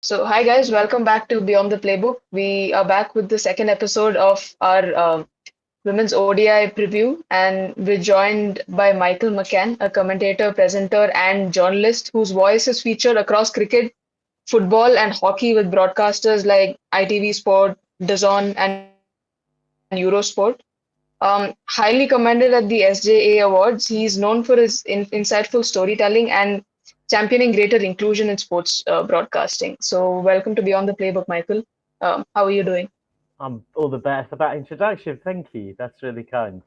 So, hi guys, welcome back to Beyond the Playbook. We are back with the second episode of our Women's ODI preview, and we're joined by Michael McCann, a commentator, presenter, and journalist whose voice is featured across cricket, football, and hockey with broadcasters like ITV Sport, DAZN, and Eurosport. Highly commended at the SJA Awards, he's known for his insightful storytelling and championing greater inclusion in sports broadcasting. So, welcome to Beyond the Playbook, Michael. How are you doing? I'm all the best for that introduction. Thank you. That's really kind.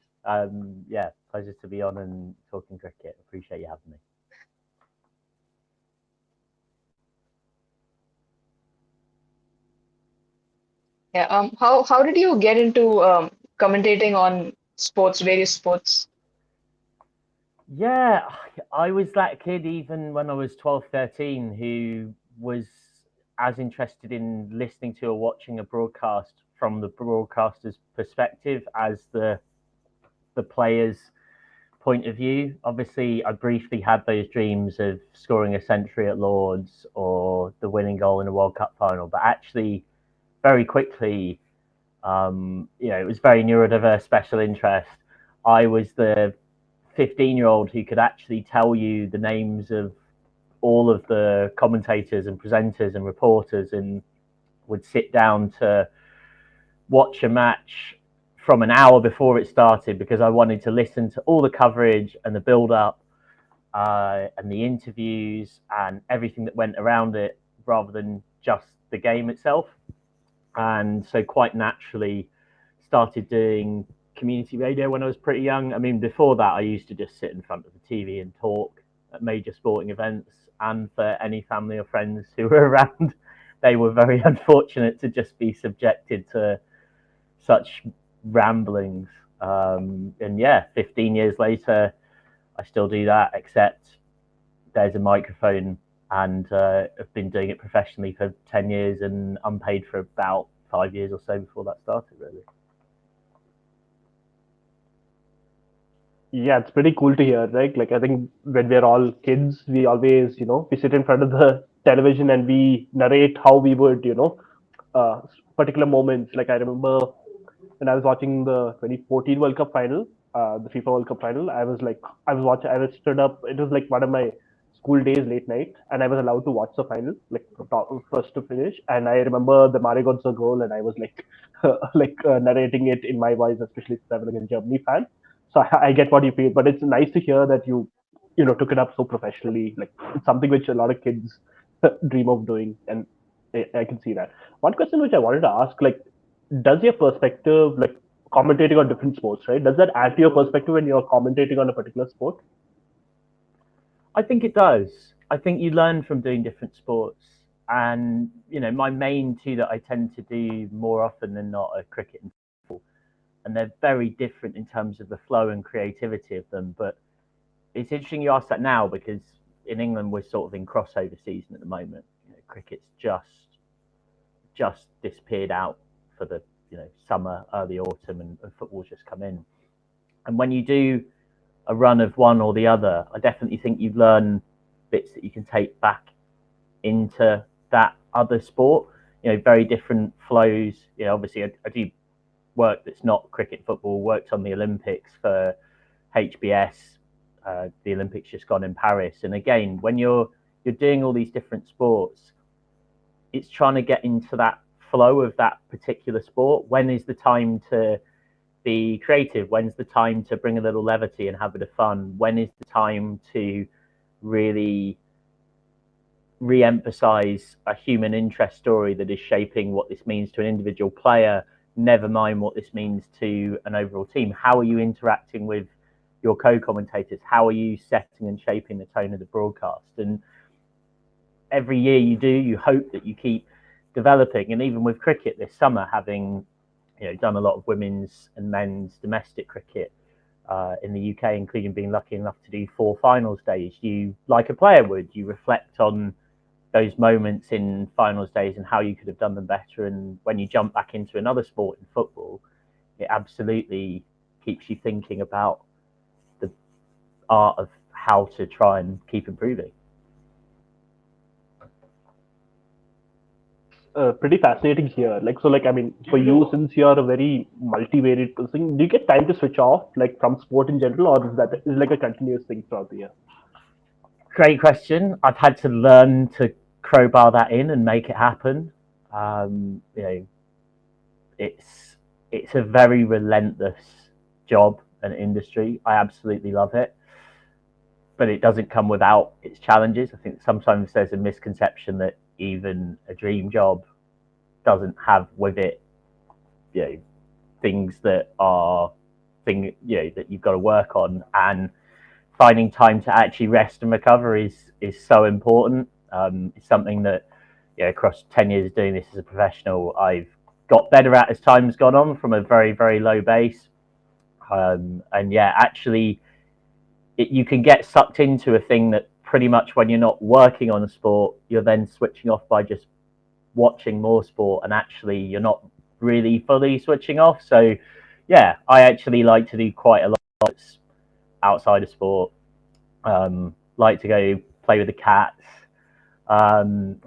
Yeah, pleasure to be on and talking cricket. Appreciate you having me. Yeah. How did you get into commentating on sports, various sports? Yeah, I was that kid even when I was 12, 13 who was as interested in listening to or watching a broadcast from the broadcaster's perspective as the players' point of view. Obviously, I briefly had those dreams of scoring a century at Lords or the winning goal in a World Cup final, but actually, very quickly, it was very neurodiverse special interest. I was the 15-year-old who could actually tell you the names of all of the commentators and presenters and reporters and would sit down to watch a match from an hour before it started because I wanted to listen to all the coverage and the build up and the interviews and everything that went around it rather than just the game itself. And so quite naturally started doing community radio when I was pretty young. I mean, before that, I used to just sit in front of the TV and talk at major sporting events. And for any family or friends who were around, they were very unfortunate to just be subjected to such ramblings. And yeah, 15 years later, I still do that, except there's a microphone and I've been doing it professionally for 10 years and unpaid for about 5 years or so before that started, really. Yeah, it's pretty cool to hear, right? Like, I think when we're all kids, we always, we sit in front of the television and we narrate how we would, particular moments. Like, I remember when I was watching the 2014 World Cup final, the FIFA World Cup final, I was stood up. It was like one of my school days, late night, and I was allowed to watch the final, like from first to finish. And I remember the Mario Götze goal, and I was like, narrating it in my voice, especially since I'm like a Germany fan. So I get what you feel, but it's nice to hear that you took it up so professionally. Like it's something which a lot of kids dream of doing, and I can see that. One question which I wanted to ask, like, does your perspective, like commentating on different sports, right? Does that add to your perspective when you're commentating on a particular sport? I think it does. I think you learn from doing different sports. And, my main two that I tend to do more often than not are cricket and football. And they're very different in terms of the flow and creativity of them. But it's interesting you ask that now because in England we're sort of in crossover season at the moment. Cricket's just disappeared out for the summer, early autumn, and football's just come in. And when you do a run of one or the other, I definitely think you learn bits that you can take back into that other sport. Very different flows. Obviously, I do work that's not cricket, football. Worked on the Olympics for HBS. The Olympics just gone in Paris, and again, when you're doing all these different sports, it's trying to get into that flow of that particular sport. When is the time to be creative? When's the time to bring a little levity and have a bit of fun? When is the time to really re-emphasize a human interest story that is shaping what this means to an individual player, never mind what this means to an overall team? How are you interacting with your co-commentators? How are you setting and shaping the tone of the broadcast? And every year you hope that you keep developing. And even with cricket this summer, having done a lot of women's and men's domestic cricket in the UK, including being lucky enough to do 4 finals days, you, like a player would, you reflect on those moments in finals days and how you could have done them better. And when you jump back into another sport in football, it absolutely keeps you thinking about the art of how to try and keep improving. pretty fascinating here. Like, so, like, I mean, for you, since you're a very multivariate person, do you get time to switch off, like, from sport in general, or is like a continuous thing throughout the year? Great question. I've had to learn to crowbar that in and make it happen. You know, it's a very relentless job and industry. I absolutely love it, but it doesn't come without its challenges. I think sometimes there's a misconception that even a dream job doesn't have with it, you know, things that are that you've got to work on, and finding time to actually rest and recover is so important. It's something that across 10 years of doing this as a professional, I've got better at as time's gone on from a very, very low base. And yeah, actually, you can get sucked into a thing that pretty much when you're not working on a sport, you're then switching off by just watching more sport, and actually you're not really fully switching off. So yeah, I actually like to do quite a lot outside of sport. Like to go play with the cats. I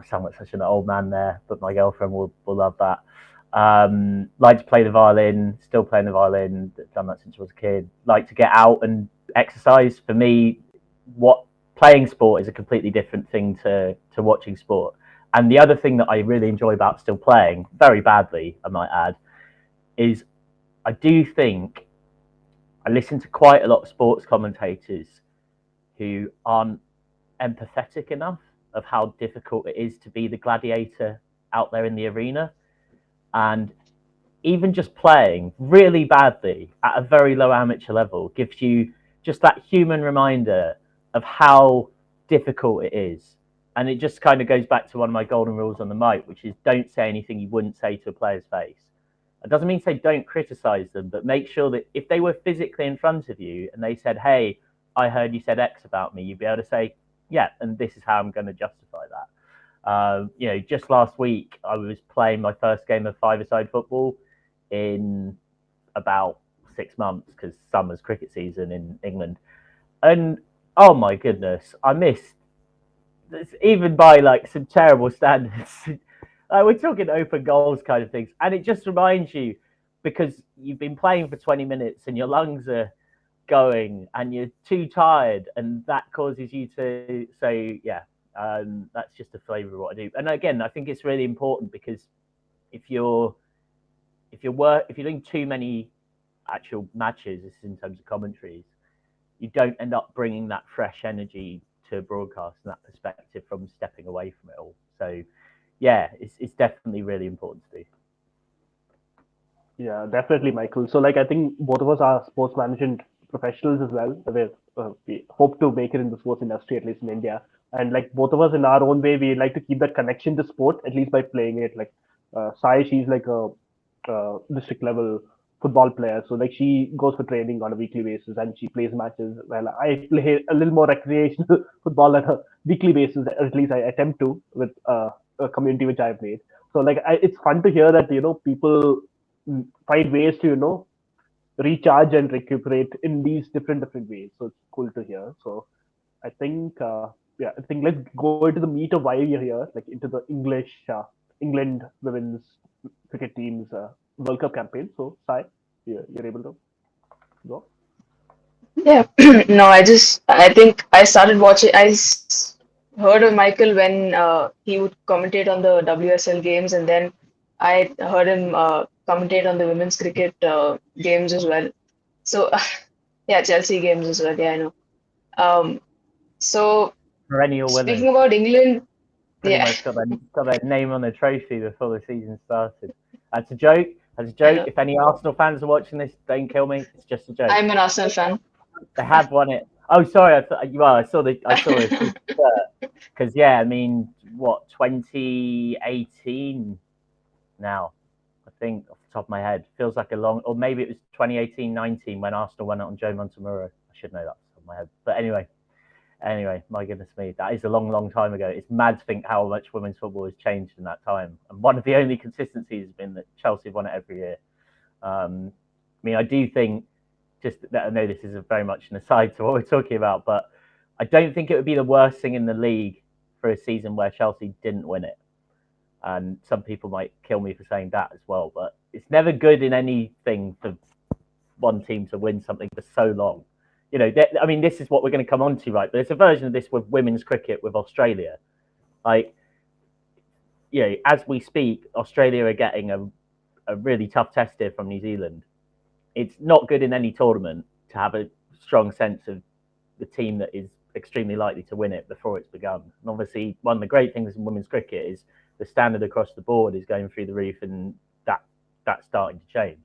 sound like such an old man there, but my girlfriend will love that. Like to play the violin, still playing the violin, done that since I was a kid. Like to get out and exercise. For me, what playing sport is a completely different thing to watching sport. And the other thing that I really enjoy about still playing, very badly, I might add, is I do think I listen to quite a lot of sports commentators who aren't empathetic enough of how difficult it is to be the gladiator out there in the arena. And even just playing really badly at a very low amateur level gives you just that human reminder of how difficult it is. And it just kind of goes back to one of my golden rules on the mic, which is don't say anything you wouldn't say to a player's face. It doesn't mean say don't criticize them, but make sure that if they were physically in front of you and they said, hey, I heard you said X about me, you'd be able to say, yeah, and this is how I'm going to justify that. Just last week, I was playing my first game of five-a-side football in about 6 months because summer's cricket season in England. And oh my goodness, I missed, even by like some terrible standards. We're talking open goals kind of things. And it just reminds you, because you've been playing for 20 minutes and your lungs are going and you're too tired, and that causes you to say, yeah, that's just a flavour of what I do. And again, I think it's really important because if you're doing too many actual matches, this is in terms of commentaries, you don't end up bringing that fresh energy to a broadcast and that perspective from stepping away from it all. So yeah, it's definitely really important to do. Yeah, definitely, Michael. So, like, I think both of us are sports management professionals as well. We hope to make it in the sports industry, at least in India. And like both of us, in our own way, we like to keep that connection to sport, at least by playing it. Like, Sai, she's like a district level football player, so like she goes for training on a weekly basis and she plays matches. Well, I play a little more recreational football on a weekly basis, or at least I attempt to with a community which I've made. So like, it's fun to hear that people find ways to recharge and recuperate in these different ways. So it's cool to hear. So I think I think let's go into the meat of why we're here, like into the England women's cricket team's World Cup campaign. So Sai, you're able to go. Yeah. No, I think I started watching. Heard of Michael when he would commentate on the WSL games, and then I heard him commentate on the women's cricket games as well. So, yeah, Chelsea games as well. Yeah, I know. Um, so Perennial winners. speaking about England, Pretty yeah, much got their name on the trophy before the season started. That's a joke. That's a I joke. know. If any Arsenal fans are watching this, don't kill me. It's just a joke. I'm an Arsenal fan. They have won it. Oh, sorry. I saw the because yeah, I mean, what 2018 now? I think off the top of my head feels like a long, or maybe it was 2018-19 when Arsenal went on Joe Montemurro. I should know that off the top of my head, but anyway, my goodness me, that is a long, long time ago. It's mad to think how much women's football has changed in that time. And one of the only consistencies has been that Chelsea have won it every year. I mean, I do think, just that I know this is very much an aside to what we're talking about, but I don't think it would be the worst thing in the league for a season where Chelsea didn't win it. And some people might kill me for saying that as well, but it's never good in anything for one team to win something for so long. I mean, this is what we're going to come on to, right? There's a version of this with women's cricket with Australia. Like, as we speak, Australia are getting a really tough test here from New Zealand. It's not good in any tournament to have a strong sense of the team that is extremely likely to win it before it's begun. And obviously, one of the great things in women's cricket is the standard across the board is going through the roof, and that's starting to change.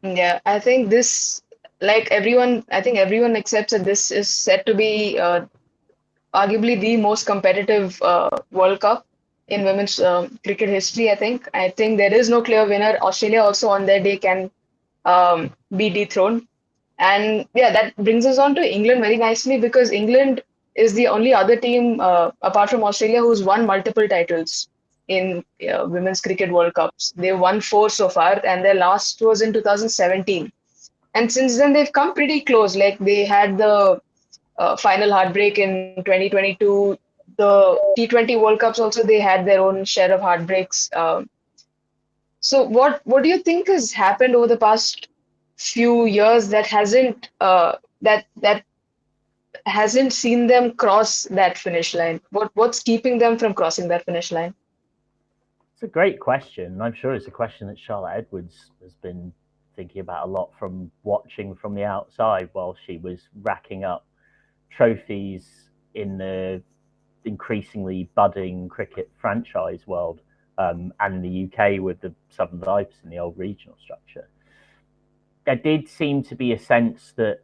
Yeah, I think this, I think everyone accepts that this is set to be arguably the most competitive World Cup in women's cricket history. I think there is no clear winner. Australia also on their day can be dethroned. And yeah, that brings us on to England very nicely, because England is the only other team apart from Australia who's won multiple titles in women's cricket World Cups. They won 4 so far, and their last was in 2017. And since then, they've come pretty close. Like they had the final heartbreak in 2022. The T20 World Cups also, they had their own share of heartbreaks. So what do you think has happened over the past few years that hasn't seen them cross that finish line? What's keeping them from crossing that finish line? It's a great question. I'm sure it's a question that Charlotte Edwards has been thinking about a lot from watching from the outside while she was racking up trophies in the increasingly budding cricket franchise world, and the UK with the Southern Vipers in the old regional structure. There did seem to be a sense that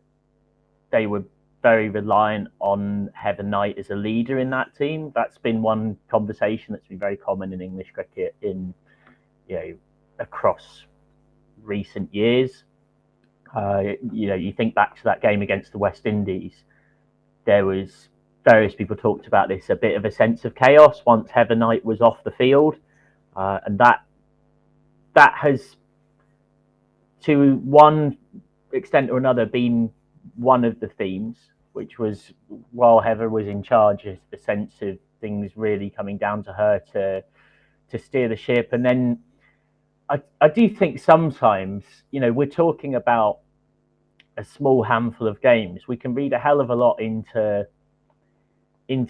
they were very reliant on Heather Knight as a leader in that team. That's been one conversation that's been very common in English cricket across recent years. You think back to that game against the West Indies. There was various people talked about this, a bit of a sense of chaos once Heather Knight was off the field, and that has, to one extent or another, been one of the themes, which was while Heather was in charge, is the sense of things really coming down to her to steer the ship. And then I do think sometimes, we're talking about a small handful of games. We can read a hell of a lot into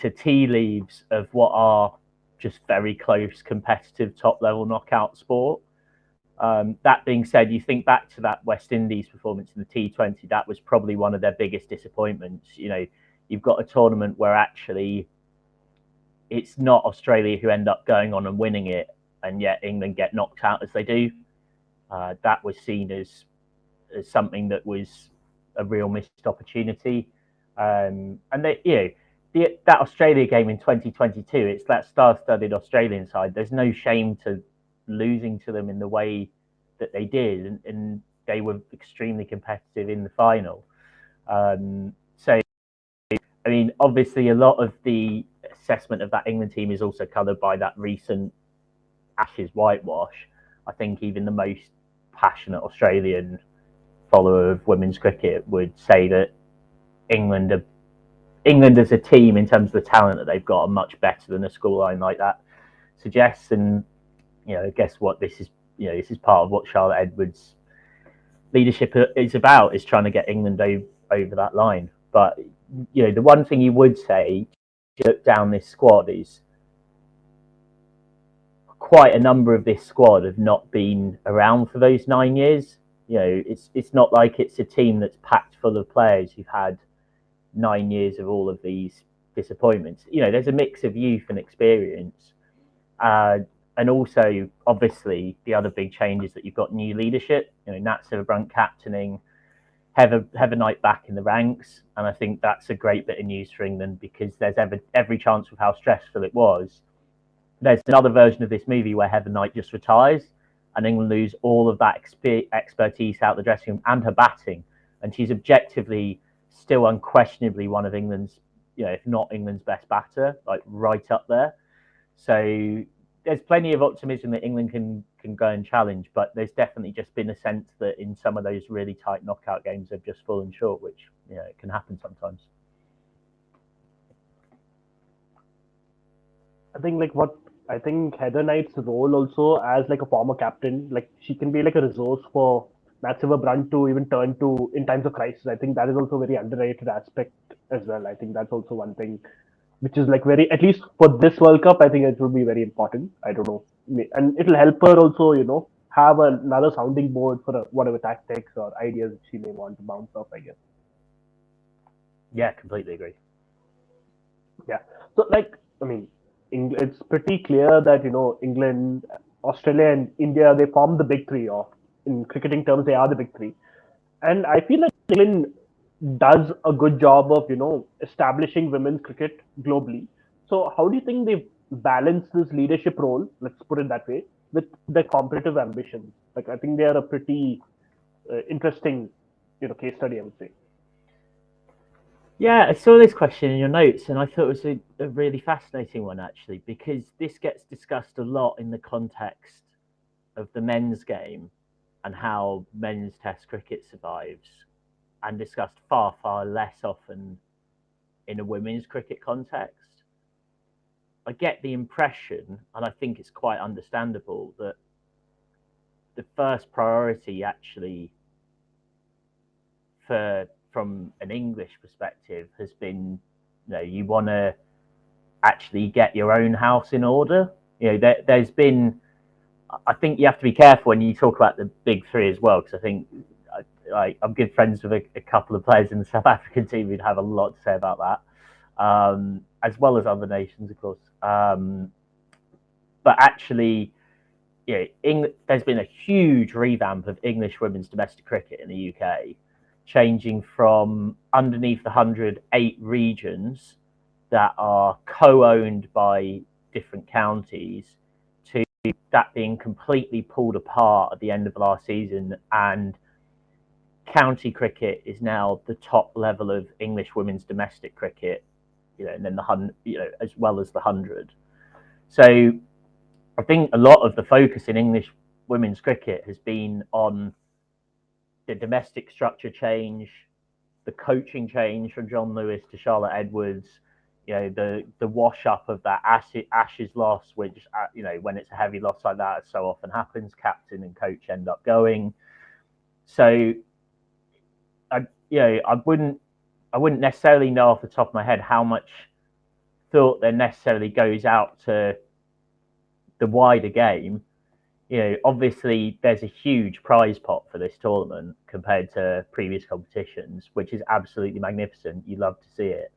tea leaves of what are just very close, competitive, top-level knockout sport. That being said, you think back to that West Indies performance in the T20, that was probably one of their biggest disappointments. You've got a tournament where actually it's not Australia who end up going on and winning it, and yet England get knocked out as they do. That was seen as something that was a real missed opportunity. And that Australia game in 2022, it's that star-studded Australian side. There's no shame to losing to them in the way that they did, and they were extremely competitive in the final. So, I mean, obviously, a lot of the assessment of that England team is also coloured by that recent Ashes whitewash. I think even the most passionate Australian follower of women's cricket would say that England as a team, in terms of the talent that they've got, are much better than a scoreline like that suggests. And I guess what this is part of what Charlotte Edwards' leadership is about, is trying to get England over that line. But the one thing you would say, if you look down this squad, is quite a number of this squad have not been around for those 9 years. It's not like it's a team that's packed full of players who've had 9 years of all of these disappointments. There's a mix of youth and experience. And also, obviously, the other big change is that you've got new leadership. Nat Sciver-Brunt captaining, Heather Knight back in the ranks. And I think that's a great bit of news for England, because there's every chance with how stressful it was. There's another version of this movie where Heather Knight just retires and England lose all of that expertise out the dressing room and her batting. And she's objectively still unquestionably one of England's, if not England's best batter, like right up there. So there's plenty of optimism that England can go and challenge, but there's definitely just been a sense that in some of those really tight knockout games, they've just fallen short, which it can happen sometimes. I think Heather Knight's role also as like a former captain, like she can be like a resource for Nat Sciver-Brunt to even turn to in times of crisis. I think that is also a very underrated aspect as well. I think that's also one thing which is like very, at least for this World Cup, I think it will be very important. I don't know, and it'll help her also, have another sounding board for whatever tactics or ideas she may want to bounce off. I guess. Yeah, completely agree. Yeah. So, like, I mean, it's pretty clear that England, Australia, and India, they form the big three. Or in cricketing terms, they are the big three. And I feel like England does a good job of establishing women's cricket globally. So, how do you think they balance this leadership role? Let's put it that way, with their competitive ambitions. Like, I think they are a pretty interesting, case study. I would say. Yeah, I saw this question in your notes, and I thought it was a really fascinating one actually, because this gets discussed a lot in the context of the men's game and how men's Test cricket survives, and discussed far, far less often in a women's cricket context. I get the impression, and I think it's quite understandable, that the first priority actually from an English perspective has been, you want to actually get your own house in order. There's been, I think you have to be careful when you talk about the big three as well, because I think I'm good friends with a couple of players in the South African team who'd have a lot to say about that, as well as other nations, of course. But actually, there's been a huge revamp of English women's domestic cricket in the UK, changing from underneath the 108 regions that are co-owned by different counties to that being completely pulled apart at the end of last season, and county cricket is now the top level of English women's domestic cricket, and then as well as the 100. So I think a lot of the focus in English women's cricket has been on the domestic structure change, the coaching change from John Lewis to Charlotte Edwards, the wash up of that Ashes loss, which when it's a heavy loss like that, as so often happens, captain and coach end up going. So I wouldn't necessarily know off the top of my head how much thought there necessarily goes out to the wider game. Obviously there's a huge prize pot for this tournament compared to previous competitions, which is absolutely magnificent. You love to see it.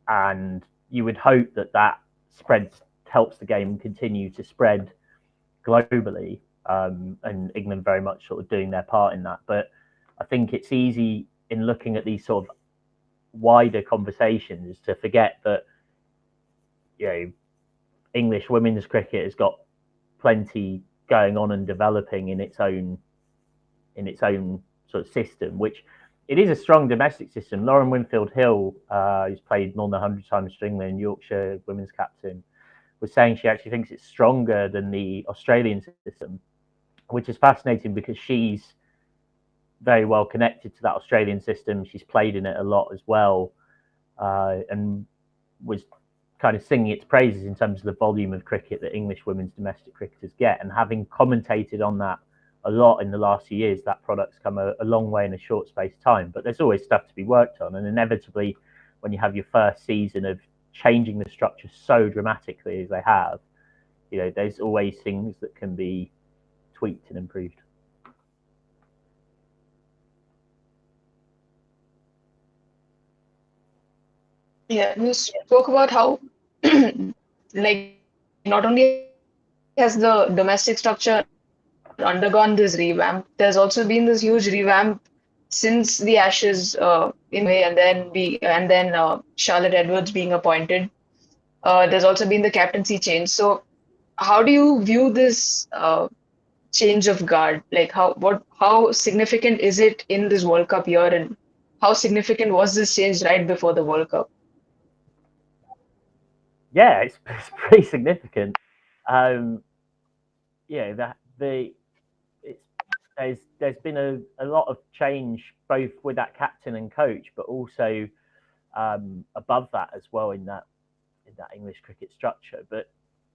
And you would hope that helps the game continue to spread globally, and England very much sort of doing their part in that. But I think it's easy in looking at these sort of wider conversations to forget that English women's cricket has got plenty going on and developing in its own sort of system, which it is a strong domestic system. Lauren Winfield-Hill, who's played more than 100 times for England, Yorkshire women's captain, was saying she actually thinks it's stronger than the Australian system, which is fascinating because she's very well connected to that Australian system. She's played in it a lot as well, and was kind of singing its praises in terms of the volume of cricket that English women's domestic cricketers get. And having commentated on that a lot in the last few years, that product's come a long way in a short space of time. But there's always stuff to be worked on, and inevitably, when you have your first season of changing the structure so dramatically as they have, there's always things that can be tweaked and improved. Yeah, you spoke about how, like, not only has the domestic structure undergone this revamp, there's also been this huge revamp since the Ashes in way, and then Charlotte Edwards being appointed. There's also been the captaincy change. So, how do you view this change of guard? Like, how significant is it in this World Cup year, and how significant was this change right before the World Cup? Yeah, it's pretty significant. Um, that there's been a lot of change both with that captain and coach, but also above that as well in that that English cricket structure. But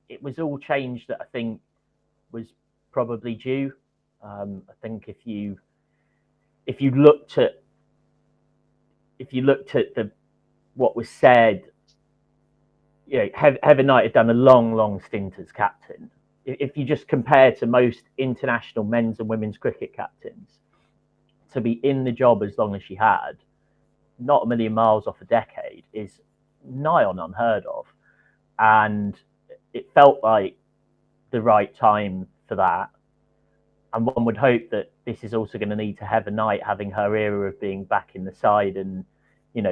it was all change that I think was probably due. I think if you looked at the what was said, Heather Knight had done a long stint as captain. If you just compare to most international men's and women's cricket captains, to be in the job as long as she had, not a million miles off a decade, is nigh on unheard of. And it felt like the right time for that. And one would hope that this is also going to lead to Heather Knight having her era of being back in the side. And,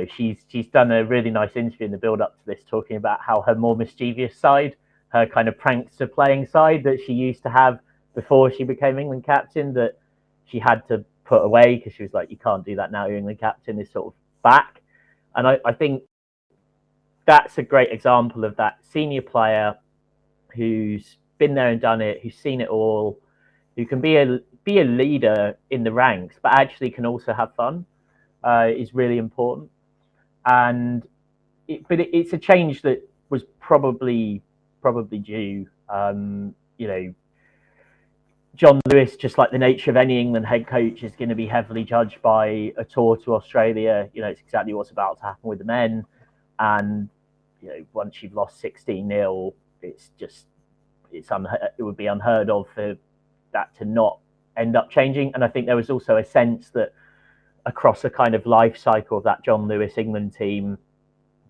she's done a really nice interview in the build up to this, talking about how her more mischievous side, her kind of prankster playing side that she used to have before she became England captain, that she had to put away because she was like, you can't do that now, you're England captain, is sort of back. And I think that's a great example of that senior player who's been there and done it, who's seen it all, who can be a leader in the ranks, but actually can also have fun, is really important. And it's a change that was probably due. John Lewis, just like the nature of any England head coach, is going to be heavily judged by a tour to Australia. It's exactly what's about to happen with the men. And once you've lost 16-0, it would be unheard of for that to not end up changing. And I think there was also a sense that across a kind of life cycle of that John Lewis England team,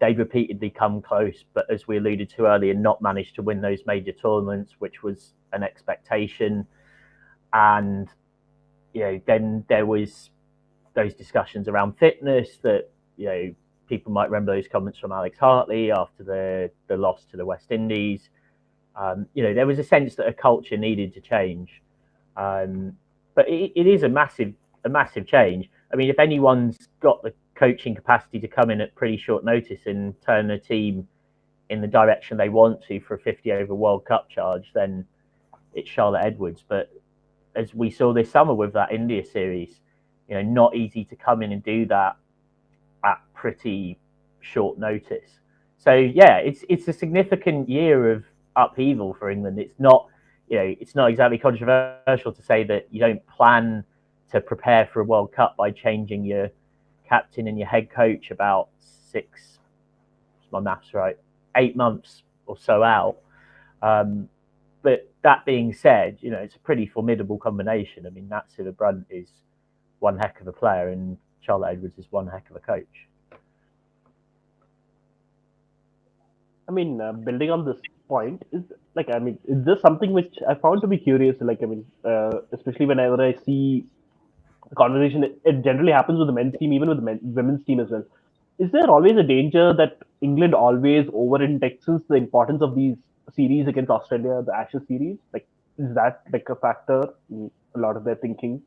they'd repeatedly come close, but as we alluded to earlier, not managed to win those major tournaments, which was an expectation. And then there was those discussions around fitness that people might remember those comments from Alex Hartley after the loss to the West Indies. There was a sense that a culture needed to change, but it is a massive change. I mean, if anyone's got the coaching capacity to come in at pretty short notice and turn a team in the direction they want to for a 50-over World Cup charge, then it's Charlotte Edwards. But as we saw this summer with that India series, not easy to come in and do that at pretty short notice. So yeah, it's a significant year of upheaval for England. It's not exactly controversial to say that you don't plan to prepare for a World Cup by changing your captain and your head coach about 8 months or so out. But that being said, it's a pretty formidable combination. I mean, Nat Sciver-Brunt is one heck of a player and Charlotte Edwards is one heck of a coach. I mean, building on this point, is this something which I found to be curious? Especially whenever I see a conversation, it generally happens with the men's team, even with the women's team as well. Is there always a danger that England always over-indexes the importance of these series against Australia, the Ashes series? Is that a factor in a lot of their thinking?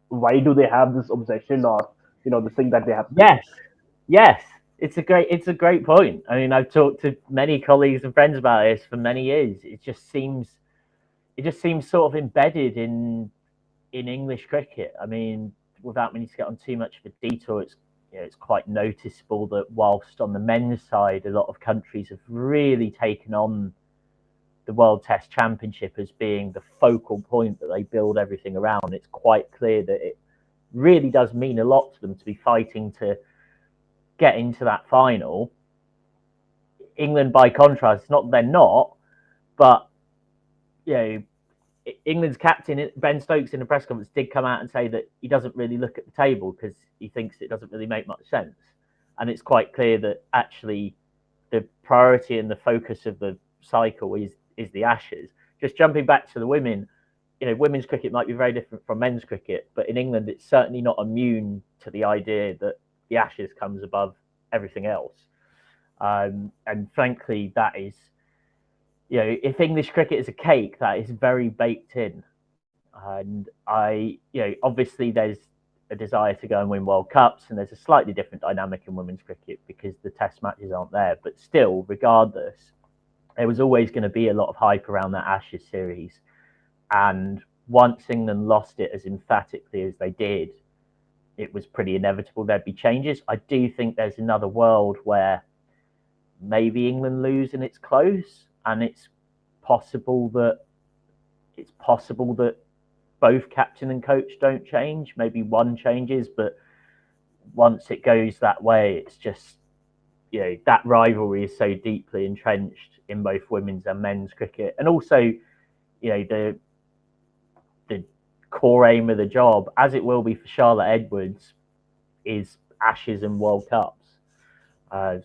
Why do they have this obsession or this thing that they have? Yes. It's a great point. I mean, I've talked to many colleagues and friends about this for many years. It just seems sort of embedded in English cricket. I mean, without meaning to get on too much of a detour, it's quite noticeable that whilst on the men's side, a lot of countries have really taken on the World Test Championship as being the focal point that they build everything around. It's quite clear that it really does mean a lot to them to be fighting to get into that final. England, by contrast, it's not that they're not, but England's captain Ben Stokes in the press conference did come out and say that he doesn't really look at the table because he thinks it doesn't really make much sense. And it's quite clear that actually the priority and the focus of the cycle is the Ashes. Just jumping back to the women, women's cricket might be very different from men's cricket, but in England, it's certainly not immune to the idea that the Ashes comes above everything else. And frankly, that is, if English cricket is a cake, that is very baked in. And obviously there's a desire to go and win World Cups, and there's a slightly different dynamic in women's cricket because the test matches aren't there. But still, regardless, there was always going to be a lot of hype around that Ashes series. And once England lost it as emphatically as they did, it was pretty inevitable there'd be changes. I do think there's another world where maybe England lose and it's close, and it's possible that both captain and coach don't change. Maybe one changes, but once it goes that way, it's just, that rivalry is so deeply entrenched in both women's and men's cricket. And also, the core aim of the job, as it will be for Charlotte Edwards, is Ashes and World Cups.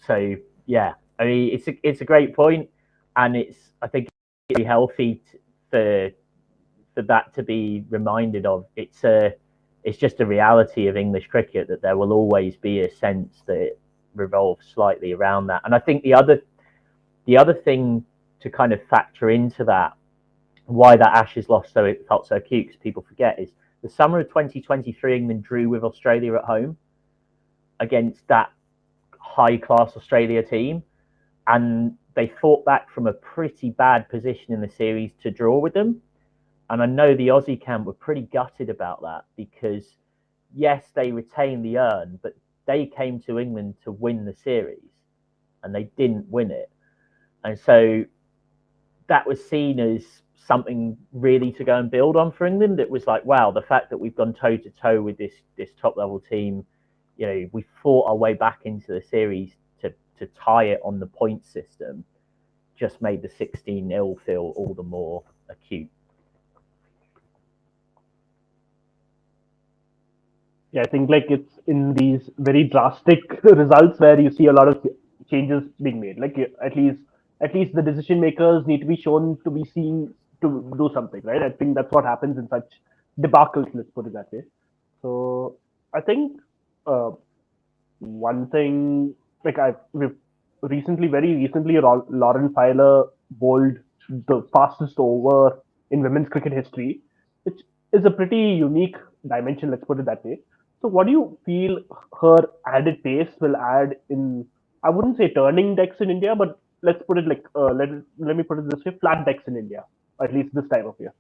So yeah, I mean, it's a great point, and I think it's really healthy for that to be reminded of. It's just a reality of English cricket that there will always be a sense that it revolves slightly around that. And I think the other thing to kind of factor into that, why that Ashes loss it felt so acute, because people forget, is the summer of 2023 England drew with Australia at home against that high class Australia team, and they fought back from a pretty bad position in the series to draw with them. And I know the Aussie camp were pretty gutted about that, because yes, they retained the urn, but they came to England to win the series and they didn't win it. And so that was seen as something really to go and build on for England. It was like, wow, the fact that we've gone toe to toe with this top level team, we fought our way back into the series to tie it on the point system, just made the 16-0 feel all the more acute. Yeah, I think like it's in these very drastic results where you see a lot of changes being made. Like at least the decision makers need to be shown to be seen to do something, right? I think that's what happens in such debacles. Let's put it that way. So I think one thing, like we've very recently, Lauren Filer bowled the fastest over in women's cricket history, which is a pretty unique dimension. Let's put it that way. So, what do you feel her added pace will add in? I wouldn't say turning decks in India, but let's put it like let me put it this way: flat decks in India, at least this time of year.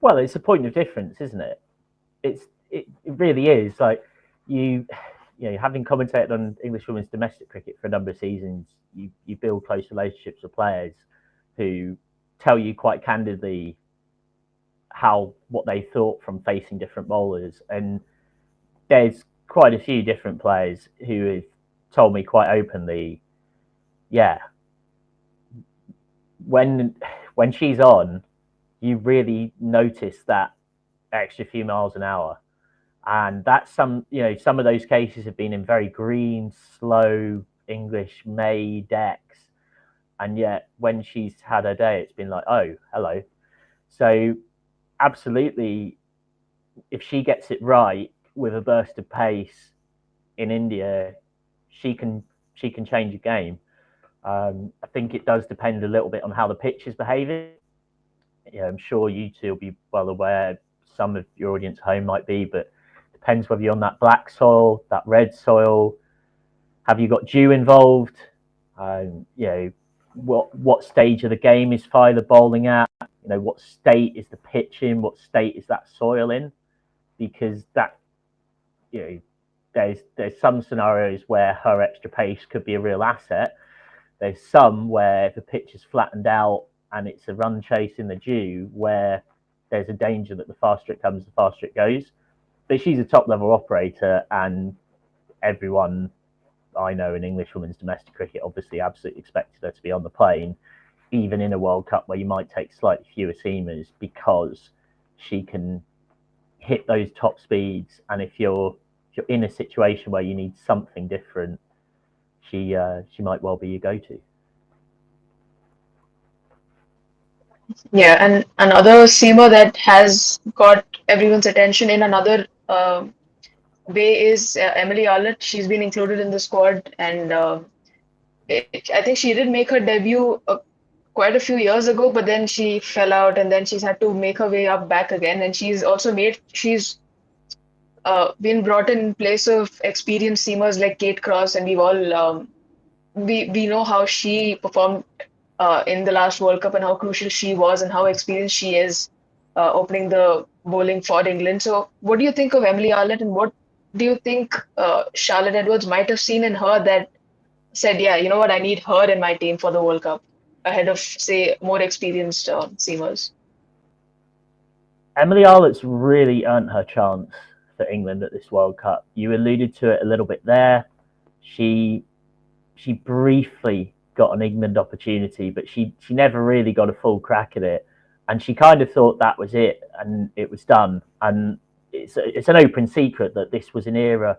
Well, it's a point of difference, isn't it? It really is. Like having commentated on English women's domestic cricket for a number of seasons, you build close relationships with players who tell you quite candidly what they thought from facing different bowlers. And there's quite a few different players who have told me quite openly, yeah, when she's on, you really notice that extra few miles an hour. And that's some of those cases have been in very green, slow English May decks. And yet when she's had her day, it's been like, oh, hello. So absolutely, if she gets it right with a burst of pace in India, she can change a game. I think it does depend a little bit on how the pitch is behaving. I'm sure you two will be well aware, some of your audience at home might be, but it depends whether you're on that black soil, that red soil. Have you got dew involved? What stage of the game is Filer bowling at? What state is the pitch in? What state is that soil in? Because that, there's some scenarios where her extra pace could be a real asset. There's some where the pitch is flattened out and it's a run chase in the dew where there's a danger that the faster it comes, the faster it goes. But she's a top level operator, and everyone I know in English women's domestic cricket obviously absolutely expected her to be on the plane, even in a World Cup where you might take slightly fewer seamers, because she can hit those top speeds. And if you're in a situation where you need something different, she might well be your go-to. Yeah, and another seamer that has got everyone's attention in another way is Emily Arlott. She's been included in the squad, and I think she did make her debut quite a few years ago, but then she fell out, and then she's had to make her way up back again. And she's been brought in place of experienced seamers like Kate Cross, and we've all we know how she performed in the last World Cup and how crucial she was and how experienced she is opening the bowling for England. So, what do you think of Emily Arlott, and what do you think Charlotte Edwards might have seen in her that said, yeah, you know what, I need her in my team for the World Cup ahead of, say, more experienced seamers? Emily Arlett's really earned her chance for England at this World Cup. You alluded to it a little bit there. She briefly got an England opportunity, but she never really got a full crack at it. And she kind of thought that was it and it was done. And it's an open secret that this was an era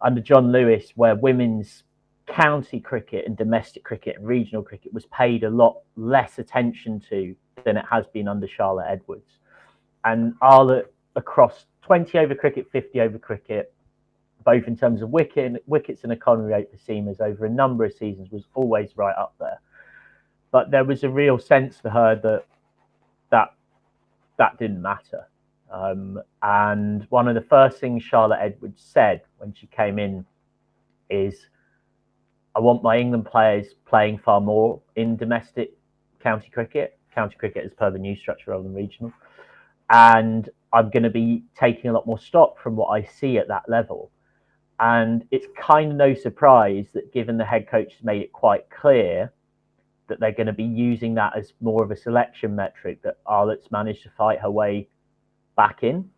under John Lewis where women's county cricket and domestic cricket and regional cricket was paid a lot less attention to than it has been under Charlotte Edwards. And Arlott, across 20 over cricket, 50 over cricket, both in terms of wickets and economy rate for seamers over a number of seasons, was always right up there. But there was a real sense for her that didn't matter. And one of the first things Charlotte Edwards said when she came in is, I want my England players playing far more in domestic county cricket as per the new structure rather than regional. And I'm going to be taking a lot more stock from what I see at that level. And it's kind of no surprise that, given the head coach has made it quite clear that they're going to be using that as more of a selection metric, that Arlett's managed to fight her way back in.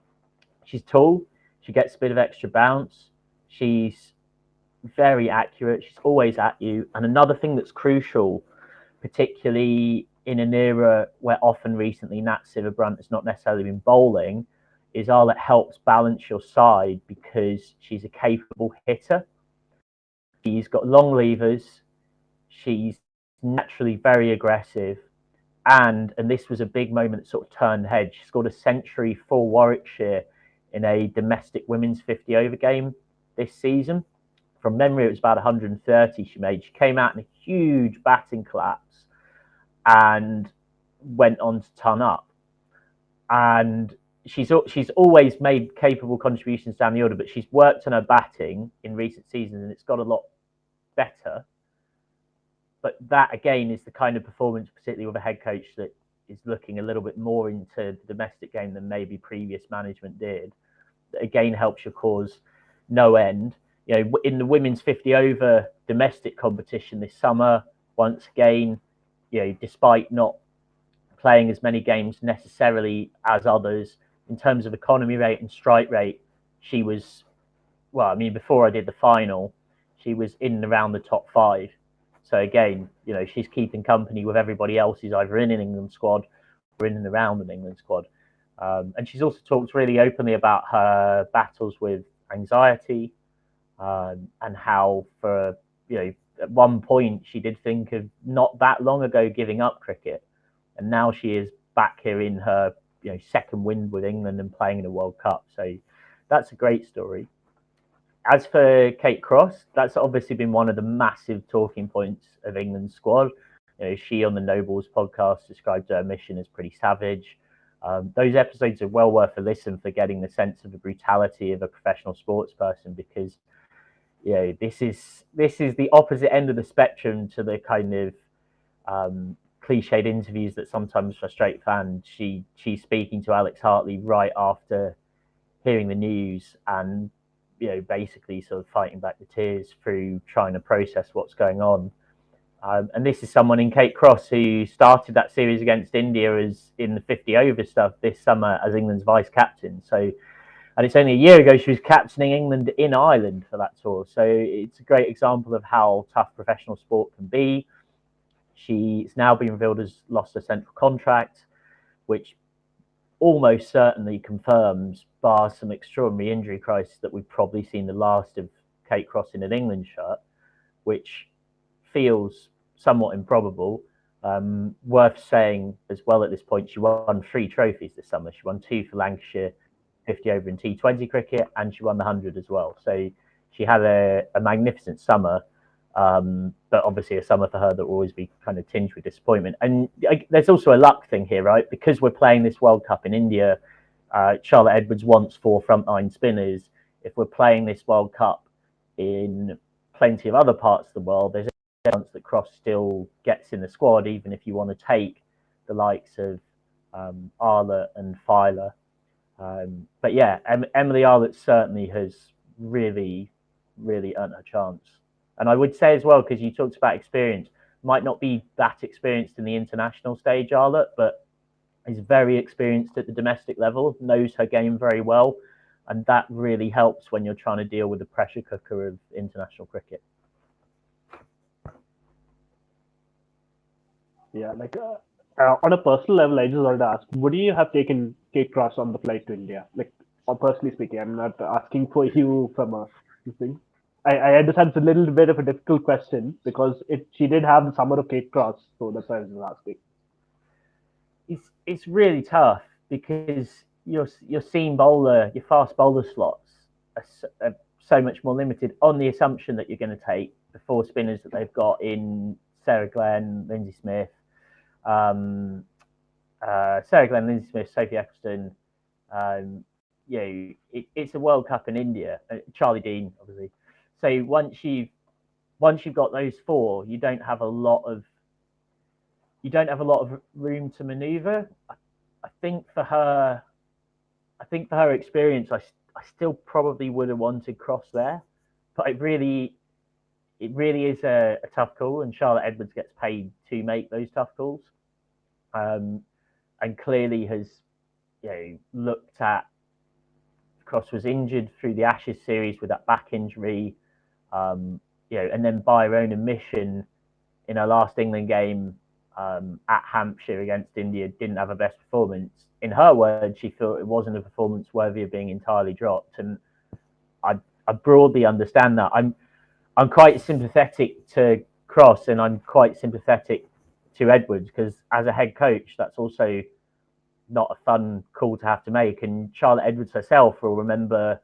She's tall. She gets a bit of extra bounce. She's very accurate. She's always at you. And another thing that's crucial, particularly in an era where often recently Nat Sciver-Brunt has not necessarily been bowling, is Arlett helps balance your side because she's a capable hitter. She's got long levers. She's naturally very aggressive. And this was a big moment that sort of turned heads. She scored a century for Warwickshire in a domestic women's 50 over game this season. From memory, it was about 130 she made. She came out in a huge batting collapse and went on to ton up. And she's always made capable contributions down the order, but she's worked on her batting in recent seasons and it's got a lot better. But that, again, is the kind of performance, particularly with a head coach that is looking a little bit more into the domestic game than maybe previous management did. That, again, helps your cause no end. You know, in the women's 50 over domestic competition this summer, once again, you know, despite not playing as many games necessarily as others, in terms of economy rate and strike rate, she was, well, I mean, before I did the final, she was in and around the top 5. So again, you know, she's keeping company with everybody else who's either in an England squad or in and around an England squad. And she's also talked really openly about her battles with anxiety, and how, for, you know, at one point she did think of not that long ago giving up cricket, and now she is back here in her, you know, second win with England and playing in a World Cup. So that's a great story. As for Kate Cross, that's obviously been one of the massive talking points of England's squad. You know, she on the Nobles podcast described her mission as pretty savage. Those episodes are well worth a listen for getting the sense of the brutality of a professional sports person, because, you know, this is the opposite end of the spectrum to the kind of cliched interviews that sometimes frustrate fans. She's speaking to Alex Hartley right after hearing the news and, you know, basically sort of fighting back the tears through trying to process what's going on. And this is someone in Kate Cross who started that series against India as in the 50 over stuff this summer as England's vice captain. So, and it's only a year ago she was captaining England in Ireland for that tour. So it's a great example of how tough professional sport can be. She's now been revealed as lost her central contract, which almost certainly confirms, bar some extraordinary injury crisis, that we've probably seen the last of Kate Cross in an England shirt, which feels somewhat improbable. Worth saying as well at this point, she won 3 trophies this summer. She won 2 for Lancashire 50 over in T20 cricket, and she won the 100 as well. So she had a magnificent summer, but obviously a summer for her that will always be kind of tinged with disappointment. And there's also a luck thing here, right? Because we're playing this World Cup in India, Charlotte Edwards wants 4 frontline spinners. If we're playing this World Cup in plenty of other parts of the world, there's a chance that Cross still gets in the squad, even if you want to take the likes of Arlott and Filer. But yeah, Emily Arlott certainly has really, really earned her chance. And I would say as well, because you talked about experience, might not be that experienced in the international stage, Arlott, but is very experienced at the domestic level, knows her game very well. And that really helps when you're trying to deal with the pressure cooker of international cricket. Yeah, like on a personal level, I just wanted to ask, would you have taken Kate Cross on the flight to India? Like, or personally speaking, I'm not asking for you from a thing. I understand it's a little bit of a difficult question because she did have the summer of Kate Cross, so that's why I was asking. It's really tough because your seam bowler, your fast bowler slots are so much more limited on the assumption that you're going to take the four spinners that they've got in Sarah Glenn, Lindsay Smith, Sarah Glenn, Lindsay Smith, Sophie Ecclestone. It's a World Cup in India. Charlie Dean, obviously. So once you've got those four, you don't have a lot of room to manoeuvre. I think for her experience, I still probably would have wanted Cross there, but it really is a tough call, and Charlotte Edwards gets paid to make those tough calls, and clearly has looked at. Cross was injured through the Ashes series with that back injury, and then by her own admission, in her last England game at Hampshire against India, didn't have her best performance. In her words, she thought it wasn't a performance worthy of being entirely dropped, and I broadly understand that. I'm quite sympathetic to Cross, and I'm quite sympathetic to Edwards because as a head coach, that's also not a fun call to have to make. And Charlotte Edwards herself will remember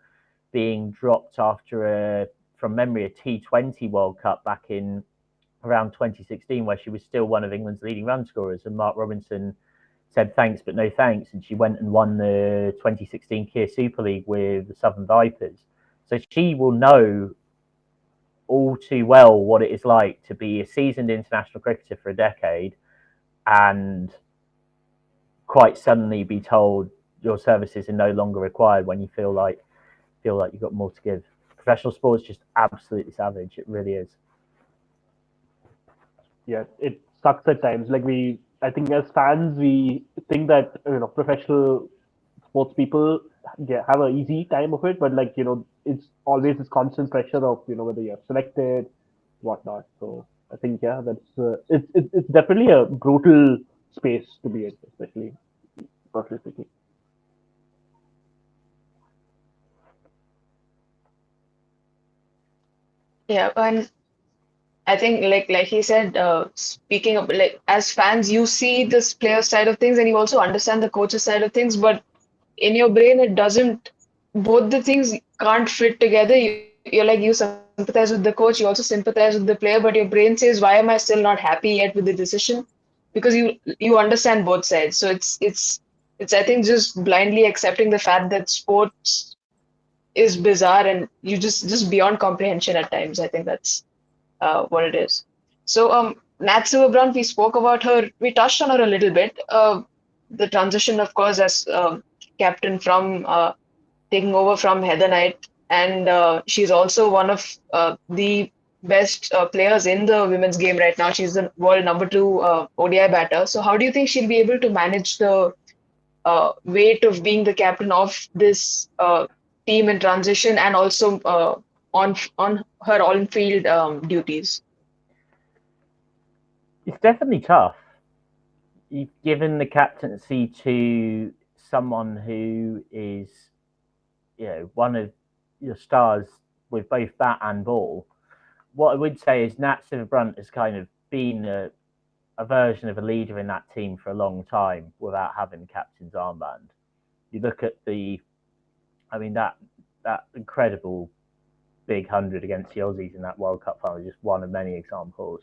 being dropped after from memory, a T20 World Cup back in around 2016, where she was still one of England's leading run scorers, and Mark Robinson said thanks but no thanks, and she went and won the 2016 Kia Super League with the Southern Vipers. So she will know all too well what it is like to be a seasoned international cricketer for a decade and quite suddenly be told your services are no longer required when you feel like you've got more to give. Professional sports just absolutely savage. It really is. Yeah, it sucks at times. I think as fans, we think that professional sports people have an easy time of it, but it's always this constant pressure of whether you're selected, whatnot. So I think that's it's definitely a brutal space to be in, especially personally speaking. Yeah, and I think like he said, speaking of like as fans, you see this player side of things and you also understand the coach's side of things, but in your brain it doesn't. Both the things can't fit together. You're like you sympathize with the coach, you also sympathize with the player, but your brain says, "Why am I still not happy yet with the decision?" Because you understand both sides. So it's I think just blindly accepting the fact that sports is bizarre and you just beyond comprehension at times. I think that's what it is. So, Nat Sciver-Brunt, we spoke about her. We touched on her a little bit. The transition, of course, as captain from taking over from Heather Knight, and she's also one of the best players in the women's game right now. She's the world number 2 ODI batter. So, how do you think she'll be able to manage the weight of being the captain of this team in transition and also on her on-field duties? It's definitely tough. You've given the captaincy to someone who is, one of your stars with both bat and ball. What I would say is Nat Sciver-Brunt has kind of been a version of a leader in that team for a long time without having the captain's armband. You look at that incredible big 100 against the Aussies in that World Cup final, just one of many examples.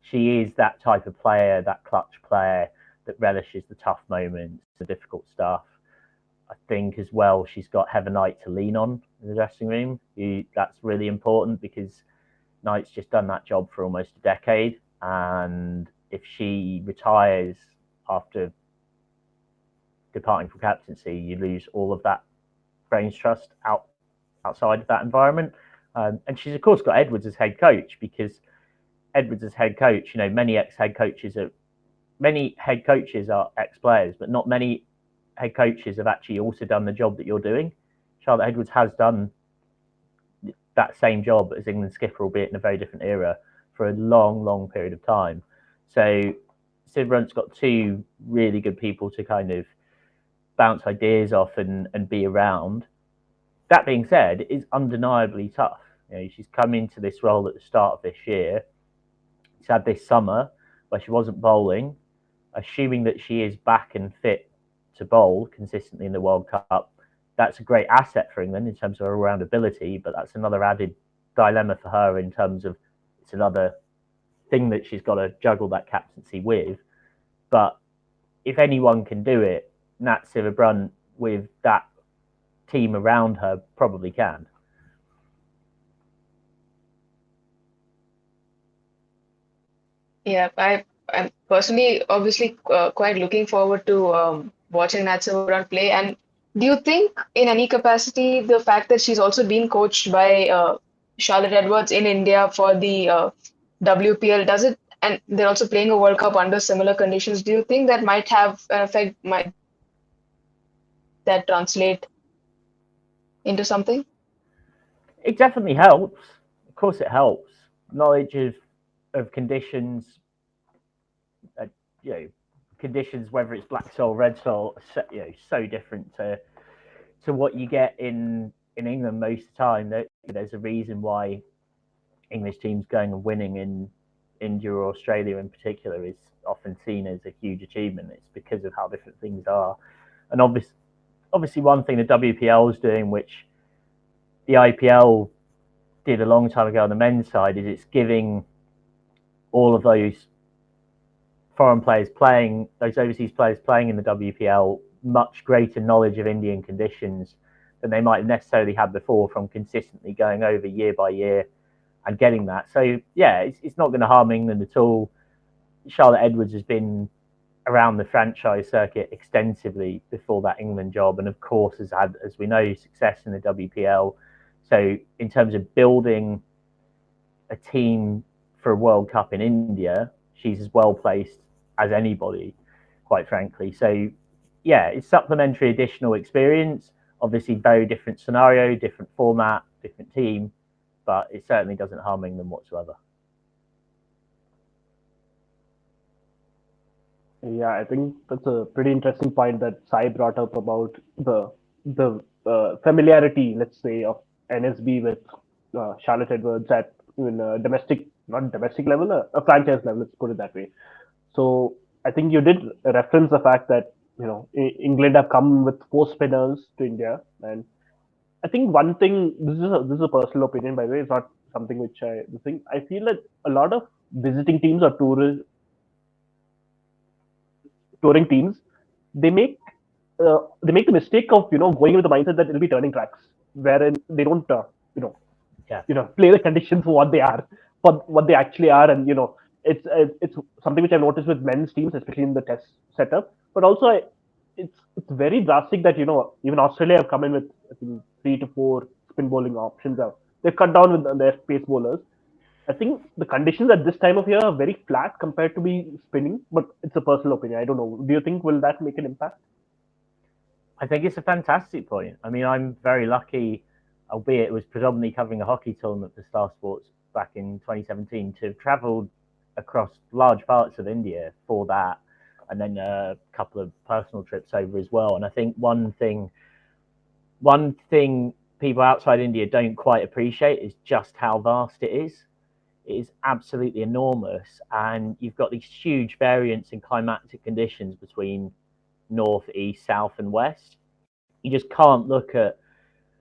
She is that type of player, that clutch player that relishes the tough moments, the difficult stuff. I think as well, she's got Heather Knight to lean on in the dressing room. That's really important because Knight's just done that job for almost a decade. And if she retires after departing from captaincy, you lose all of that brains trust outside of that environment. And she's of course got Edwards as head coach, because Edwards as head coach, many head coaches are ex-players, but not many head coaches have actually also done the job that you're doing. Charlotte Edwards has done that same job as England skipper, albeit in a very different era, for a long, long period of time. So Sciver-Brunt's got two really good people to kind of bounce ideas off and be around. That being said, it's undeniably tough. She's come into this role at the start of this year. She's had this summer where she wasn't bowling. Assuming that she is back and fit to bowl consistently in the World Cup, that's a great asset for England in terms of her all-round ability, but that's another added dilemma for her in terms of it's another thing that she's got to juggle that captaincy with. But if anyone can do it, Nat Sciver-Brunt with that team around her probably can. Yeah, I'm personally obviously quite looking forward to watching Nat Sciver-Brunt play. And do you think, in any capacity, the fact that she's also being coached by Charlotte Edwards in India for the WPL, does it, and they're also playing a World Cup under similar conditions, do you think that might have an effect, might that translate into something? It definitely helps. Of course, it helps. Knowledge of conditions, conditions, whether it's black soil, red soil, so different to what you get in England most of the time. There's a reason why English teams going and winning in India or Australia in particular is often seen as a huge achievement. It's because of how different things are. And obviously one thing the WPL is doing, which the IPL did a long time ago on the men's side, is it's giving all of those foreign players playing, those overseas players playing in the WPL, much greater knowledge of Indian conditions than they might have necessarily had before from consistently going over year by year and getting that. So, yeah, it's not going to harm England at all. Charlotte Edwards has been around the franchise circuit extensively before that England job, and of course has had, as we know, success in the WPL. So in terms of building a team for a World Cup in India, she's as well placed as anybody, quite frankly. So yeah, it's supplementary additional experience. Obviously very different scenario, different format, different team, but it certainly doesn't harm England whatsoever. Yeah, I think that's a pretty interesting point that Sai brought up about the familiarity, let's say, of NSB with Charlotte Edwards at not domestic level, a franchise level. Let's put it that way. So I think you did reference the fact that England have come with 4 spinners to India, and I think one thing, this is a personal opinion, by the way, it's not something which I think. I feel that a lot of visiting teams or touring teams, they make the mistake of going with the mindset that it'll be turning tracks, wherein they don't play the conditions for what they are, for what they actually are. And it's something which I've noticed with men's teams, especially in the test setup. But also it's very drastic that even Australia have come in with, I think, 3 to 4 spin bowling options. They've cut down with their pace bowlers. I think the conditions at this time of year are very flat compared to be spinning, but it's a personal opinion. I don't know. Do you think will that make an impact? I think it's a fantastic point. I mean, I'm very lucky, albeit it was predominantly covering a hockey tournament for Star Sports back in 2017, to have travelled across large parts of India for that, and then a couple of personal trips over as well. And I think one thing people outside India don't quite appreciate is just how vast it is. It is absolutely enormous, and you've got these huge variants in climatic conditions between north, east, south, and west. You just can't look at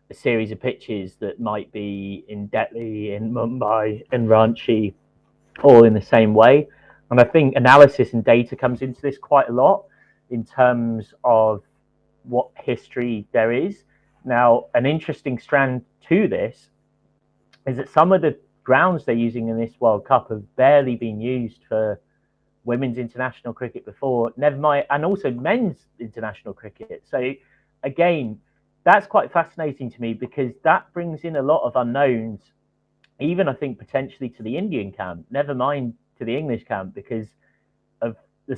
a series of pitches that might be in Delhi, in Mumbai, in Ranchi, all in the same way. And I think analysis and data comes into this quite a lot in terms of what history there is. Now, an interesting strand to this is that some of the grounds they're using in this World Cup have barely been used for women's international cricket before, never mind, and also men's international cricket. So again, that's quite fascinating to me, because that brings in a lot of unknowns even I think potentially to the Indian camp, never mind to the English camp, because of the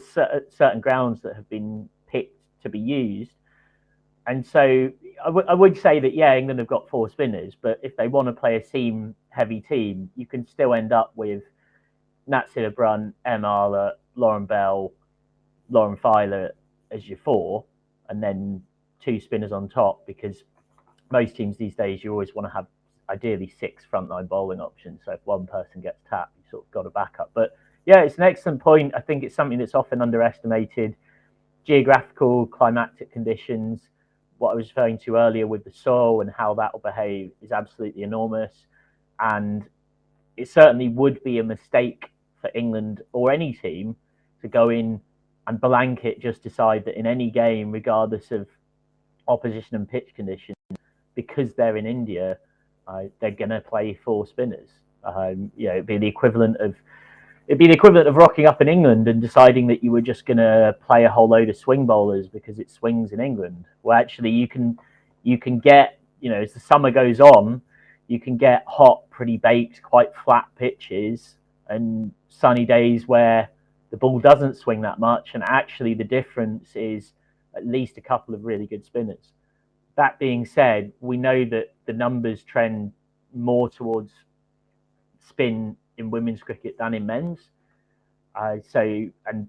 certain grounds that have been picked to be used. And so I would say that, yeah, England have got 4 spinners, but if they want to play a seam-heavy team, you can still end up with Nat Sciver-Brunt, Em Arlott, Lauren Bell, Lauren Filer as your 4, and then 2 spinners on top, because most teams these days, you always want to have ideally 6 frontline bowling options. So if one person gets tapped, you sort of got a backup. But yeah, it's an excellent point. I think it's something that's often underestimated. Geographical, climatic conditions, what I was referring to earlier with the soil and how that will behave, is absolutely enormous. And it certainly would be a mistake for England or any team to go in and blanket just decide that in any game, regardless of opposition and pitch conditions, because they're in India, they're going to play 4 spinners. It'd be the equivalent of rocking up in England and deciding that you were just going to play a whole load of swing bowlers because it swings in England. Well, actually, you can get, as the summer goes on, you can get hot, pretty baked, quite flat pitches and sunny days where the ball doesn't swing that much, and actually the difference is at least a couple of really good spinners. That being said, we know that the numbers trend more towards spin in women's cricket than in men's. And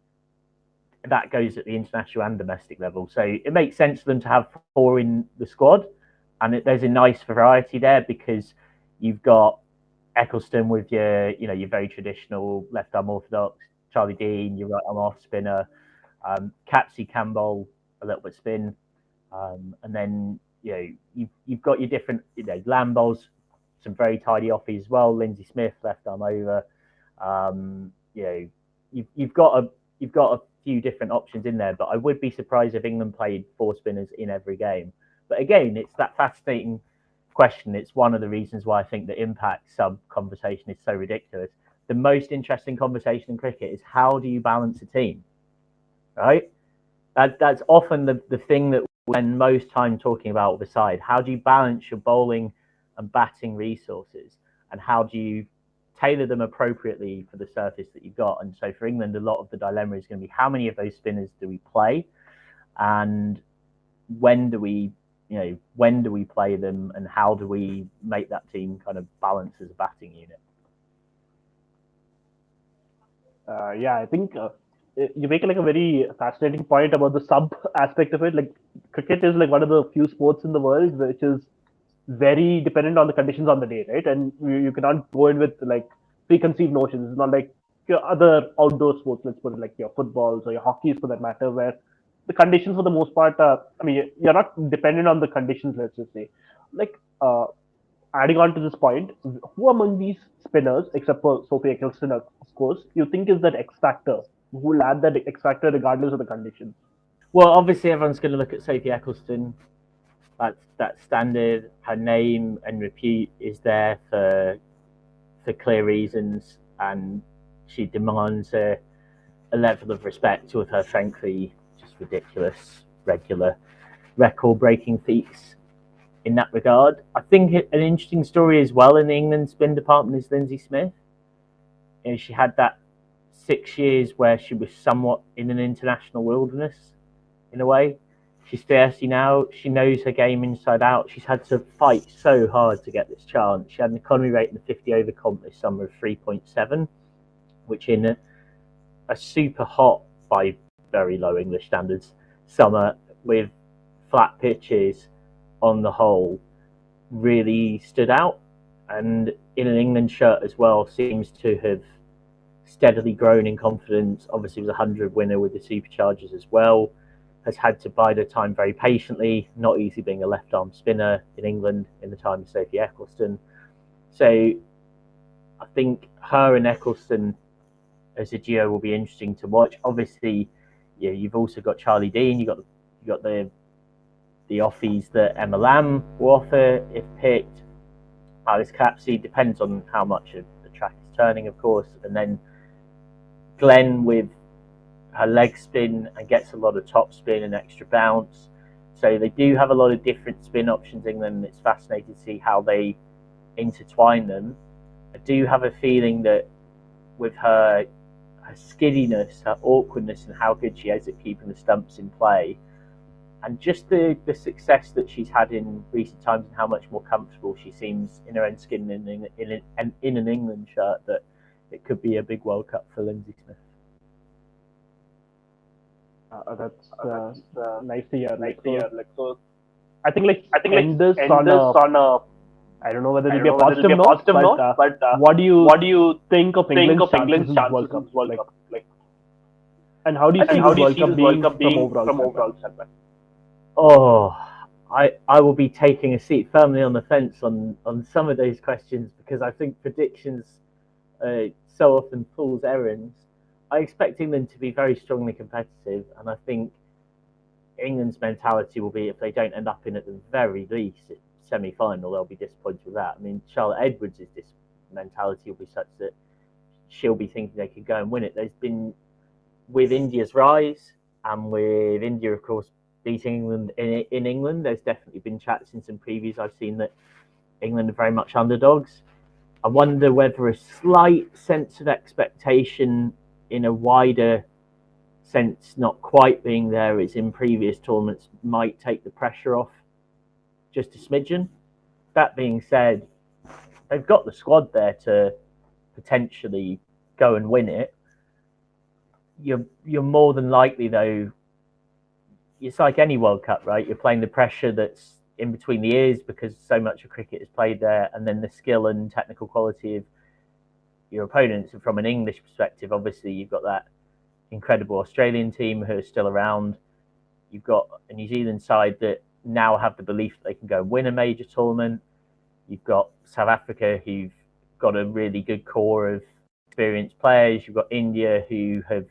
that goes at the international and domestic level. So it makes sense for them to have 4 in the squad, and there's a nice variety there, because you've got Eccleston with your very traditional left arm orthodox, Charlie Dean, your right arm off spinner, Captaincy can bowl a little bit spin, and then you've got your different Lamb bowls, some very tidy offies as well. Lindsay Smith left arm over. You've got a few different options in there, but I would be surprised if England played 4 spinners in every game. But again, it's that fascinating question. It's one of the reasons why I think the impact sub conversation is so ridiculous. The most interesting conversation in cricket is, how do you balance a team, right? That's often the thing that we spend most time talking about with the side. How do you balance your bowling and batting resources, and how do you tailor them appropriately for the surface that you've got? And so for England, a lot of the dilemma is going to be, how many of those spinners do we play, and when do we play them, and how do we make that team kind of balance as a batting unit? I think you make like a very fascinating point about the sub aspect of it. Like, cricket is like one of the few sports in the world which is very dependent on the conditions on the day, right? And you cannot go in with like preconceived notions. It's not like your other outdoor sports, let's put it, like your footballs or your hockeys for that matter, where the conditions for the most part you're not dependent on the conditions, let's just say. Like, adding on to this point, who among these spinners, except for Sophie Eccleston, of course, you think is that X factor, who will add that X factor regardless of the conditions? Well, obviously everyone's going to look at Sophie Eccleston. That's standard. Her name and repute is there for clear reasons, and she demands a level of respect with her frankly just ridiculous regular record-breaking feats in that regard. I think an interesting story as well in the England spin department is Lindsay Smith. She had that 6 years where she was somewhat in an international wilderness in a way. She's 30 now. She knows her game inside out. She's had to fight so hard to get this chance. She had an economy rate in the 50 over comp this summer of 3.7, which in a super hot, by very low English standards, summer with flat pitches on the whole really stood out. And in an England shirt as well, seems to have steadily grown in confidence. Obviously was a 100 winner with the Superchargers as well. Has had to bide her time very patiently. Not easy being a left arm spinner in England in the time of Sophie Eccleston. So I think her and Eccleston as a duo will be interesting to watch. Obviously, you've also got Charlie Dean. You got the offies that Emma Lamb will offer if picked. Alice Capsey depends on how much of the track is turning, of course, and then Glenn with her leg spin and gets a lot of top spin and extra bounce. So they do have a lot of different spin options in England. It's fascinating to see how they intertwine them. I do have a feeling that with her skiddiness, her awkwardness, and how good she is at keeping the stumps in play, and just the success that she's had in recent times and how much more comfortable she seems in her own skin in an England shirt, that it could be a big World Cup for Lindsay Smith. That's nice to hear. So I think end this on a, I don't know whether it'll be a positive note, but what do you think of England's chances in this World Cup? And how do you see this World Cup being from overall standpoint? Oh, I will be taking a seat firmly on the fence on some of those questions, because I think predictions so often fool's errands. I expect England to be very strongly competitive, and I think England's mentality will be, if they don't end up in at the very least semi-final, they'll be disappointed with that. I mean, Charlotte Edwards' mentality will be such that she'll be thinking they could go and win it. There's been, with India's rise, and with India, of course, beating England in England, there's definitely been chats in some previews I've seen that England are very much underdogs. I wonder whether a slight sense of expectation in a wider sense, not quite being there as in previous tournaments, might take the pressure off just a smidgen. That being said, they've got the squad there to potentially go and win it. You're more than likely, though, it's like any World Cup, right? You're playing the pressure that's in between the ears because so much of cricket is played there, and then the skill and technical quality of your opponents. And from an English perspective, obviously, you've got that incredible Australian team who are still around. You've got a New Zealand side that now have the belief that they can go and win a major tournament. You've got South Africa, who've got a really good core of experienced players. You've got India, who have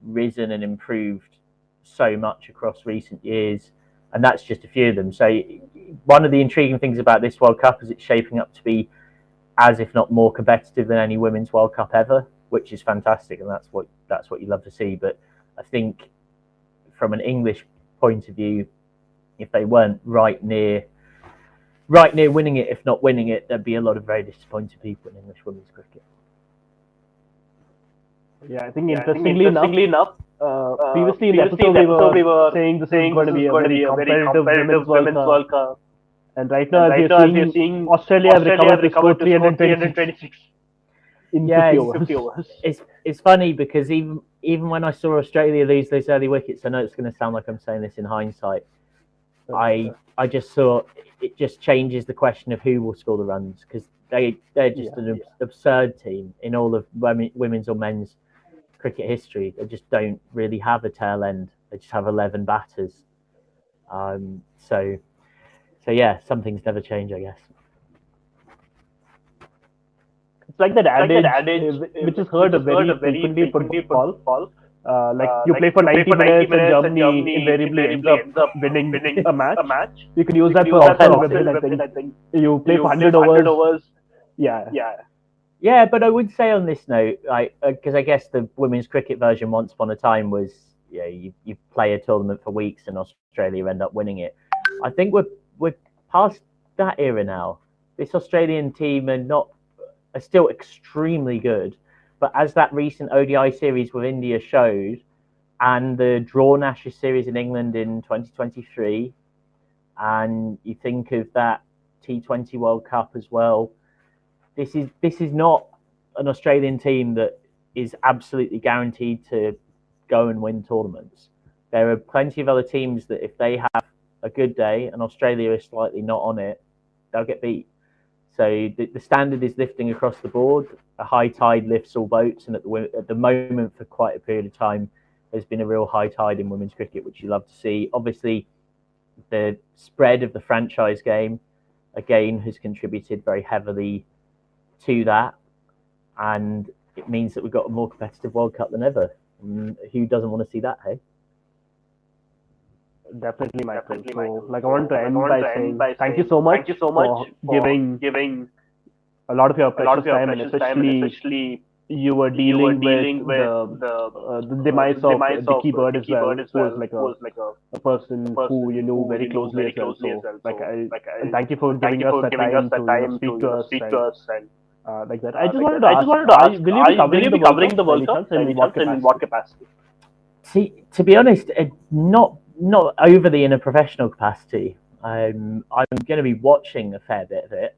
risen and improved so much across recent years, and that's just a few of them. So one of the intriguing things about this World Cup is it's shaping up to be as, if not more, competitive than any Women's World Cup ever, which is fantastic, and that's what you love to see. But I think from an English point of view, if they weren't right near winning it, if not winning it, there'd be a lot of very disappointed people in English women's cricket. Yeah, I think interestingly enough, previously in the episode we were saying this is going to be a very competitive Women's World Cup. And right now, as you're seeing, Australia have recovered to score 326 in 50 overs. It's funny because even when I saw Australia lose those early wickets, I know it's going to sound like I'm saying this in hindsight, I just thought it just changes the question of who will score the runs, because they're just an absurd team in all of women's or men's cricket history. They just don't really have a tail end. They just have 11 batters. So yeah, some things never change, I guess. It's like that adage which is heard very frequently in football. You play for 90 minutes and Germany invariably ends up winning a match. You can use that for outside women, I think. You play for 100 overs. Yeah, but I would say on this note, because I guess the women's cricket version once upon a time was, you play a tournament for weeks and Australia end up winning it. I think we're past that era now. This Australian team are still extremely good, but as that recent ODI series with India showed, and the drawn Ashes series in England in 2023, and you think of that T20 World Cup as well, this is not an Australian team that is absolutely guaranteed to go and win tournaments. There are plenty of other teams that if they have a good day and Australia is slightly not on it, they'll get beat. So the standard is lifting across the board. A high tide lifts all boats, and at the moment, for quite a period of time, there's been a real high tide in women's cricket, which you love to see. Obviously, the spread of the franchise game, again, has contributed very heavily to that, and it means that we've got a more competitive World Cup than ever. And who doesn't want to see that, hey? Definitely, Michael. So, I want to end by saying thank you so much for giving a lot of your precious time, and especially you were dealing with the demise of Dickie Bird as well, who was like a person who you knew very closely as well. So, thank you for giving us the time to speak to us and like that. I just wanted to ask, will you be covering the World Cup by any chance, and in what capacity? To be honest, not overly in a professional capacity. I'm going to be watching a fair bit of it.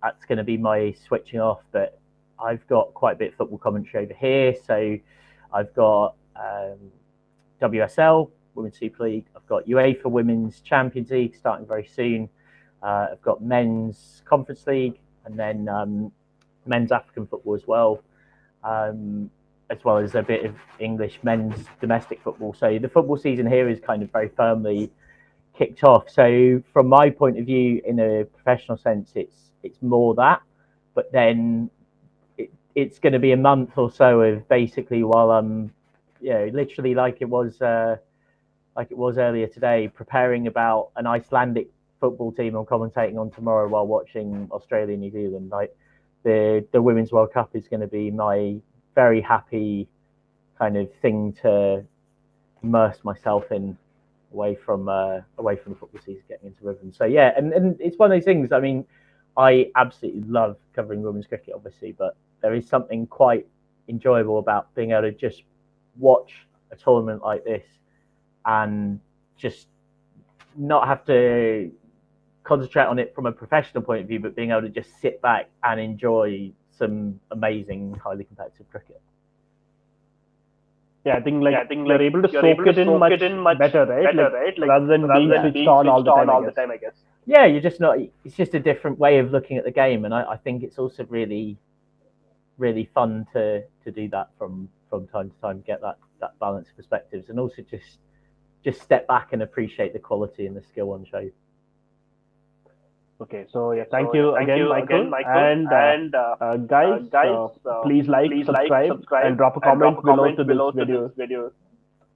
That's going to be my switching off. But I've got quite a bit of football commentary over here. So I've got WSL, Women's Super League. I've got UEFA Women's Champions League starting very soon. I've got Men's Conference League, and then Men's African football as well. As well as a bit of English men's domestic football. So the football season here is kind of very firmly kicked off. So from my point of view, in a professional sense, it's more that. But then it's going to be a month or so of basically while I'm, literally like it was earlier today, preparing about an Icelandic football team I'm commentating on tomorrow while watching Australia, New Zealand. Like the Women's World Cup is going to be my very happy kind of thing to immerse myself in away from the football season, getting into rhythm. So yeah, and it's one of those things. I mean, I absolutely love covering women's cricket, obviously, but there is something quite enjoyable about being able to just watch a tournament like this and just not have to concentrate on it from a professional point of view, but being able to just sit back and enjoy some amazing, highly competitive cricket. Yeah, I think you're able to soak it in much better, right? Rather than being switched on all the time, I guess. Yeah, you're just not. It's just a different way of looking at the game, and I think it's also really, really fun to do that from time to time, get that balance of perspectives, and also just step back and appreciate the quality and the skill on show. Okay, so yeah, thank you again, Michael. And guys, please subscribe, and drop a comment below to this video.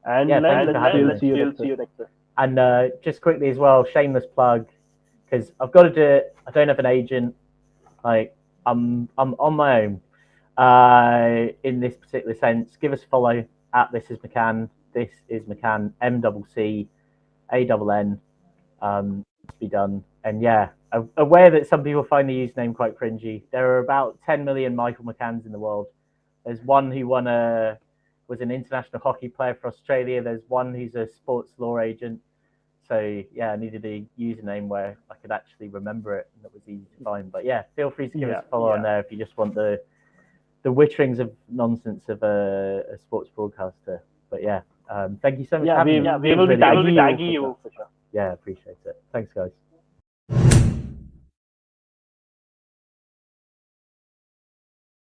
And let's see you next time. And just quickly as well, shameless plug, because I've got to do it. I don't have an agent. Like I'm on my own in this particular sense. Give us a follow at This Is McCann. This is McCann, MCCANN. To be done. And yeah, aware that some people find the username quite cringy. There are about 10 million Michael McCanns in the world. There's one who was an international hockey player for Australia. There's one who's a sports law agent. So yeah, I needed a username where I could actually remember it and that was easy to find. But yeah, feel free to give us a follow on there if you just want the witterings of nonsense of a sports broadcaster. But yeah, thank you so much for having me. We will be tagging you for sure. Yeah, appreciate it. Thanks, guys.